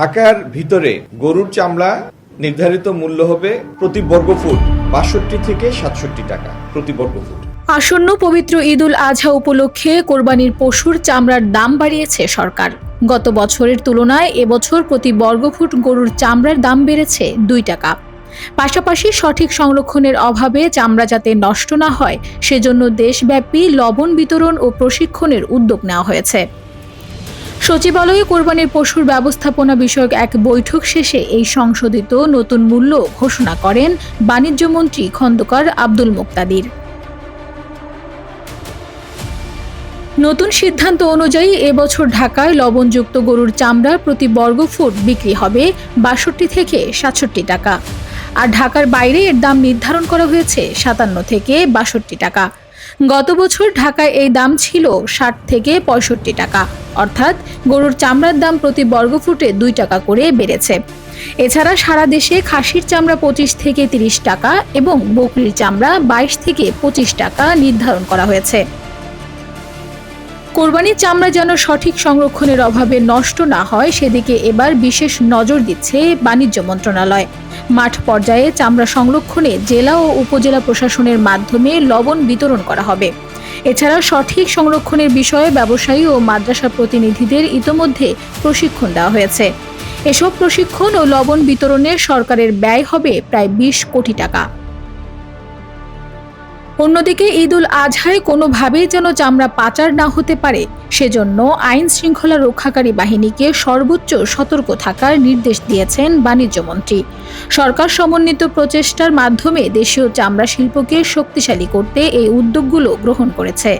ঢাকার ভিতরে গরুর চামড়া নির্ধারিত মূল্য হবে প্রতি বর্গফুট ৬২ থেকে ৬৭ টাকা প্রতি বর্গফুট। আসন্ন পবিত্র ঈদ উল আজহা উপলক্ষে কোরবানির পশুর চামড়ার দাম বাড়িয়েছে সরকার। গত বছরের তুলনায় এবছর প্রতি বর্গফুট গরুর চামড়ার দাম বেড়েছে ২ টাকা। পাশাপাশি সঠিক সংরক্ষণের অভাবে চামড়া যাতে নষ্ট না হয় সেজন্য দেশব্যাপী লবণ বিতরণ ও প্রশিক্ষণের উদ্যোগ নেওয়া হয়েছে। সচিবালয়ে কোরবানির পশুর ব্যবস্থাপনা বিষয়ক এক বৈঠক শেষে এই সংশোধিত নতুন মূল্য ঘোষণা করেন বাণিজ্যমন্ত্রী খন্দকার আব্দুল মুক্তাদির। নতুন সিদ্ধান্ত অনুযায়ী এবছর ঢাকায় লবণযুক্ত গরুর চামড়া প্রতি বর্গফুট বিক্রি হবে ৬২ থেকে ৬৭ টাকা, আর ঢাকার বাইরে এর দাম নির্ধারণ করা হয়েছে ৫৭ থেকে ৬২ টাকা। গত বছর ঢাকায় এই দাম ছিল ৬০ থেকে ৬৫ টাকা, অর্থাৎ গরুর চামড়ার দাম প্রতি বর্গফুটে ২ টাকা করে বেড়েছে। এছাড়া সারা দেশে খাসির চামড়া ২৫ থেকে ৩০ টাকা এবং বকরির চামড়া ২২ থেকে ২৫ টাকা নির্ধারণ করা হয়েছে। কোরবানির চামড়া যেন সঠিক সংরক্ষণের অভাবে নষ্ট না হয় সেদিকে এবার বিশেষ নজর দিচ্ছে বাণিজ্য মন্ত্রণালয়। মাঠ পর্যায়ে চামড়া সংরক্ষণে জেলা ও উপজেলা প্রশাসনের মাধ্যমে লবণ বিতরণ করা হবে। এছাড়া সঠিক সংরক্ষণের বিষয়ে ব্যবসায়ী ও মাদ্রাসা প্রতিনিধিদের ইতোমধ্যে প্রশিক্ষণ দেওয়া হয়েছে। এসব প্রশিক্ষণ ও লবণ বিতরণে সরকারের ব্যয় হবে প্রায় ২০ কোটি টাকা। অন্যদিকে ঈদ উল আজহায় কোনোভাবেই যেন চামড়া পাচার না হতে পারে সেজন্য আইন শৃঙ্খলা রক্ষাকারী বাহিনীকে সর্বোচ্চ সতর্ক থাকার নির্দেশ দিয়েছেন বাণিজ্যমন্ত্রী। সরকার সমন্বিত প্রচেষ্টার মাধ্যমে দেশীয় চামড়া শিল্পকে শক্তিশালী করতে এই উদ্যোগগুলো গ্রহণ করেছে।